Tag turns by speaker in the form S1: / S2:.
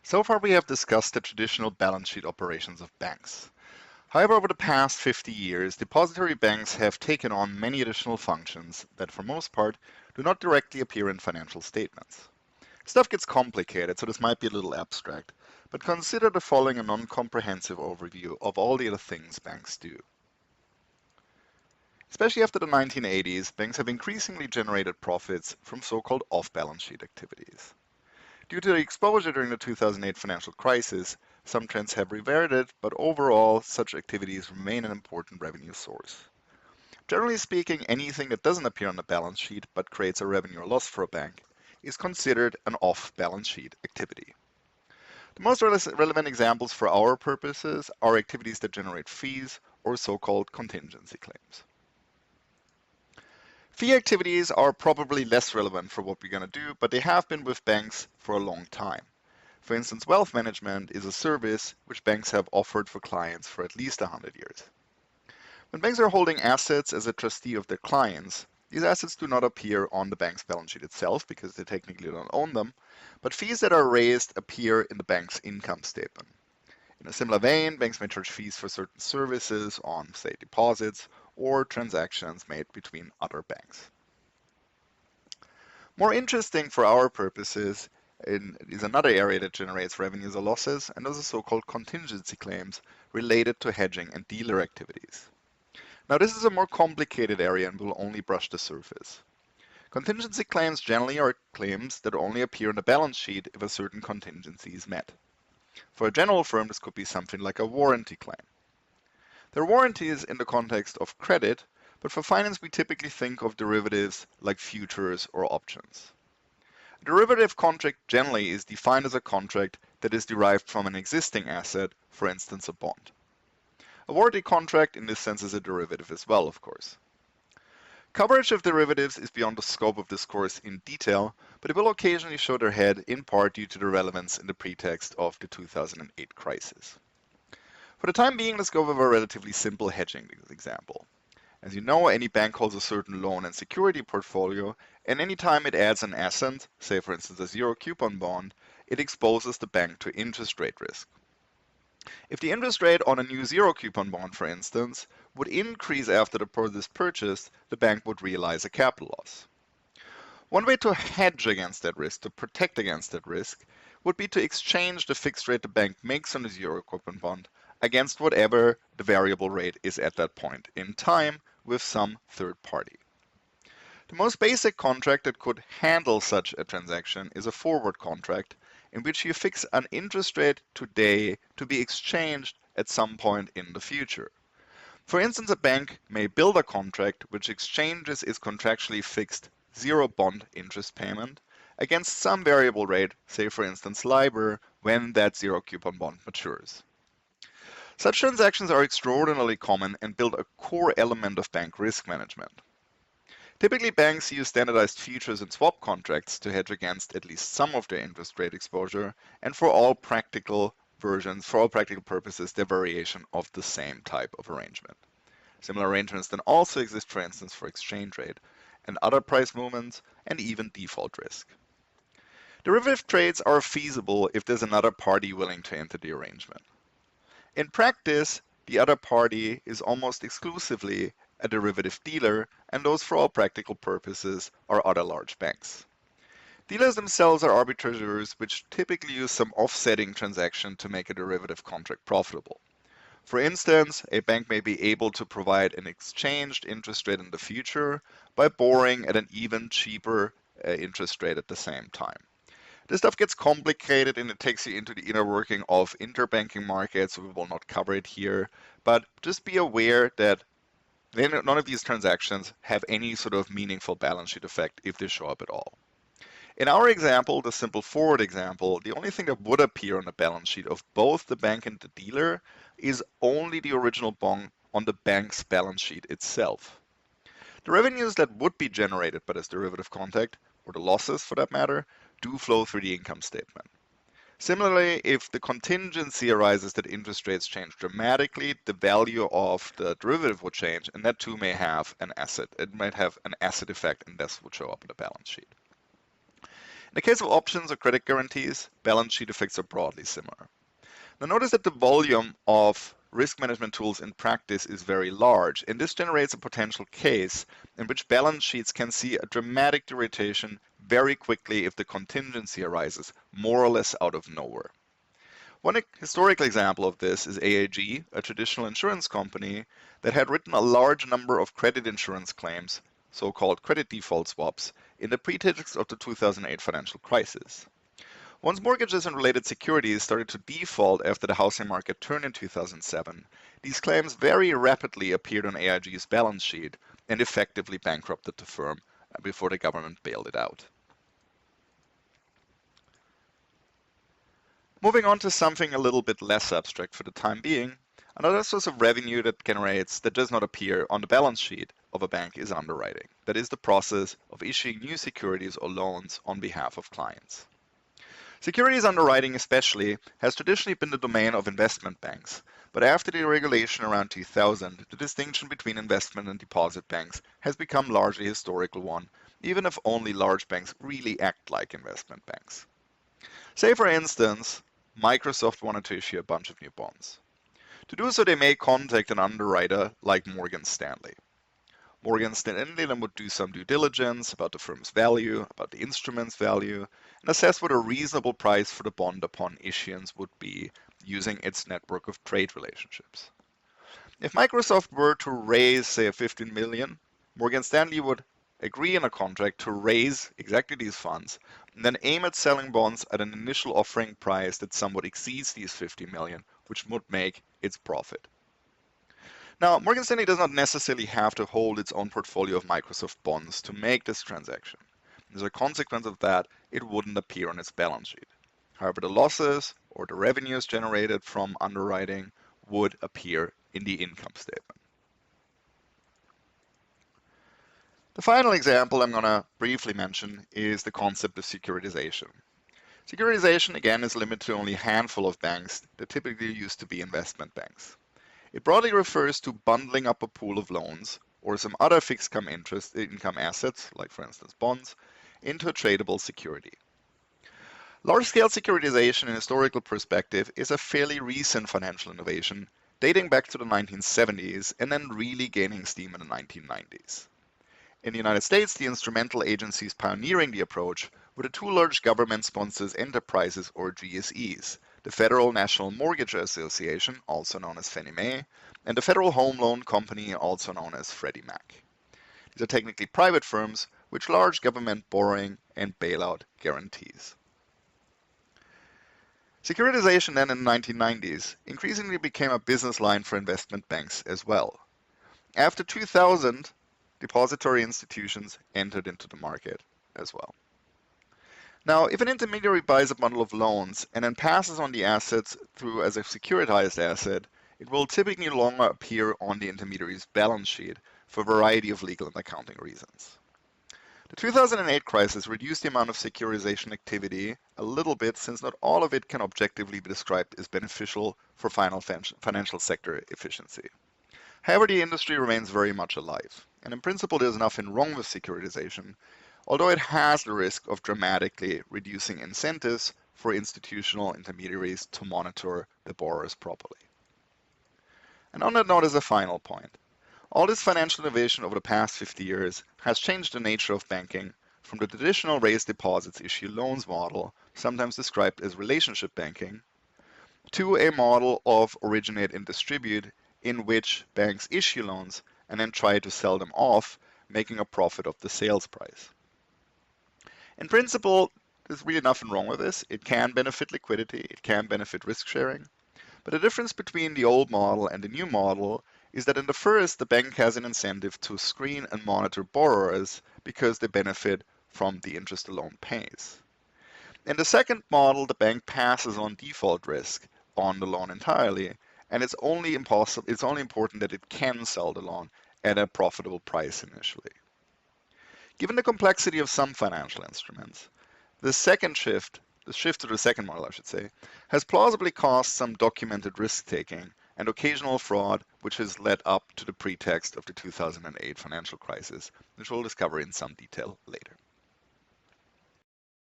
S1: So far, we have discussed the traditional balance sheet operations of banks. However, over the past 50 years, depository banks have taken on many additional functions that, for most part, do not directly appear in financial statements. Stuff gets complicated, so this might be a little abstract, but consider the following a non-comprehensive overview of all the other things banks do. Especially after the 1980s, banks have increasingly generated profits from so-called off-balance sheet activities. Due to the exposure during the 2008 financial crisis, some trends have reverted, but overall, such activities remain an important revenue source. Generally speaking, anything that doesn't appear on the balance sheet but creates a revenue or loss for a bank is considered an off-balance sheet activity. The most relevant examples for our purposes are activities that generate fees or so-called contingency claims. Fee activities are probably less relevant for what we're going to do, but they have been with banks for a long time. For instance, wealth management is a service which banks have offered for clients for at least 100 years. When banks are holding assets as a trustee of their clients, these assets do not appear on the bank's balance sheet itself because they technically don't own them, but fees that are raised appear in the bank's income statement. In a similar vein, banks may charge fees for certain services on, say, deposits or transactions made between other banks. More interesting for our purposes is another area that generates revenues or losses, and those are so-called contingency claims related to hedging and dealer activities. Now, this is a more complicated area and will only brush the surface. Contingency claims generally are claims that only appear on the balance sheet if a certain contingency is met. For a general firm, this could be something like a warranty claim. There are warranties in the context of credit, but for finance we typically think of derivatives like futures or options. A derivative contract generally is defined as a contract that is derived from an existing asset, for instance a bond. A warranty contract in this sense is a derivative as well, of course. Coverage of derivatives is beyond the scope of this course in detail, but it will occasionally show their head in part due to the relevance in the pretext of the 2008 crisis. For the time being, let's go with a relatively simple hedging example. As you know, any bank holds a certain loan and security portfolio, and any time it adds an asset, say for instance a zero coupon bond, it exposes the bank to interest rate risk. If the interest rate on a new zero coupon bond, for instance, would increase after the bond is purchased, the bank would realize a capital loss. One way to hedge against that risk, to protect against that risk, would be to exchange the fixed rate the bank makes on the zero coupon bond against whatever the variable rate is at that point in time with some third party. The most basic contract that could handle such a transaction is a forward contract, in which you fix an interest rate today to be exchanged at some point in the future. For instance, a bank may build a contract which exchanges its contractually fixed zero bond interest payment against some variable rate, say for instance LIBOR, when that zero coupon bond matures. Such transactions are extraordinarily common and build a core element of bank risk management. Typically, banks use standardized futures and swap contracts to hedge against at least some of their interest rate exposure, and for all practical purposes, their variation of the same type of arrangement. Similar arrangements then also exist, for instance, for exchange rate and other price movements, and even default risk. Derivative trades are feasible if there's another party willing to enter the arrangement. In practice, the other party is almost exclusively a derivative dealer, and those for all practical purposes are other large banks. Dealers themselves are arbitrageurs which typically use some offsetting transaction to make a derivative contract profitable. For instance, a bank may be able to provide an exchanged interest rate in the future by borrowing at an even cheaper interest rate at the same time. This stuff gets complicated and it takes you into the inner working of interbanking markets, so we will not cover it here, but just be aware that none of these transactions have any sort of meaningful balance sheet effect if they show up at all. In our example, the simple forward example, the only thing that would appear on the balance sheet of both the bank and the dealer is only the original bond on the bank's balance sheet itself. The revenues that would be generated by this derivative contract, or the losses for that matter, do flow through the income statement. Similarly, if the contingency arises that interest rates change dramatically, the value of the derivative would change, and that too may have an asset. It might have an asset effect, and this would show up in the balance sheet. In the case of options or credit guarantees, balance sheet effects are broadly similar. Now notice that the volume of risk management tools in practice is very large, and this generates a potential case in which balance sheets can see a dramatic deterioration very quickly if the contingency arises more or less out of nowhere. One historical example of this is AIG, a traditional insurance company that had written a large number of credit insurance claims, so-called credit default swaps, in the pretext of the 2008 financial crisis. Once mortgages and related securities started to default after the housing market turned in 2007, these claims very rapidly appeared on AIG's balance sheet and effectively bankrupted the firm before the government bailed it out. Moving on to something a little bit less abstract for the time being, another source of revenue that does not appear on the balance sheet of a bank is underwriting. That is the process of issuing new securities or loans on behalf of clients. Securities underwriting especially has traditionally been the domain of investment banks, but after the regulation around 2000, the distinction between investment and deposit banks has become largely a historical one, even if only large banks really act like investment banks. Say for instance, Microsoft wanted to issue a bunch of new bonds. To do so, they may contact an underwriter like Morgan Stanley. Morgan Stanley then would do some due diligence about the firm's value, about the instrument's value, and assess what a reasonable price for the bond upon issuance would be using its network of trade relationships. If Microsoft were to raise, say, 15 million, Morgan Stanley would agree in a contract to raise exactly these funds and then aim at selling bonds at an initial offering price that somewhat exceeds these 50 million, which would make its profit. Now, Morgan Stanley does not necessarily have to hold its own portfolio of Microsoft bonds to make this transaction. As a consequence of that, it wouldn't appear on its balance sheet. However, the losses or the revenues generated from underwriting would appear in the income statement. The final example I'm going to briefly mention is the concept of securitization. Securitization, again, is limited to only a handful of banks that typically used to be investment banks. It broadly refers to bundling up a pool of loans or some other fixed income assets, like for instance bonds, into a tradable security. Large-scale securitization in historical perspective is a fairly recent financial innovation, dating back to the 1970s and then really gaining steam in the 1990s. In the United States, the instrumental agencies pioneering the approach were the two large government-sponsored enterprises, or GSEs, the Federal National Mortgage Association, also known as Fannie Mae, and the Federal Home Loan Company, also known as Freddie Mac. These are technically private firms with large government borrowing and bailout guarantees. Securitization then in the 1990s increasingly became a business line for investment banks as well. After 2000, depository institutions entered into the market as well. Now, if an intermediary buys a bundle of loans and then passes on the assets through as a securitized asset, it will typically no longer appear on the intermediary's balance sheet for a variety of legal and accounting reasons. The 2008 crisis reduced the amount of securitization activity a little bit, since not all of it can objectively be described as beneficial for financial sector efficiency. However, the industry remains very much alive, and in principle there's nothing wrong with securitization, although it has the risk of dramatically reducing incentives for institutional intermediaries to monitor the borrowers properly. And on that note, as a final point, all this financial innovation over the past 50 years has changed the nature of banking from the traditional raise deposits, issue loans model, sometimes described as relationship banking, to a model of originate and distribute, in which banks issue loans and then try to sell them off, making a profit of the sales price. In principle, there's really nothing wrong with this. It can benefit liquidity, it can benefit risk sharing, but the difference between the old model and the new model is that in the first, the bank has an incentive to screen and monitor borrowers because they benefit from the interest the loan pays. In the second model, the bank passes on default risk on the loan entirely, and it's only important that it can sell the loan at a profitable price initially. Given the complexity of some financial instruments, the shift to the second model, has plausibly caused some documented risk-taking and occasional fraud, which has led up to the pretext of the 2008 financial crisis, which we'll discover in some detail later.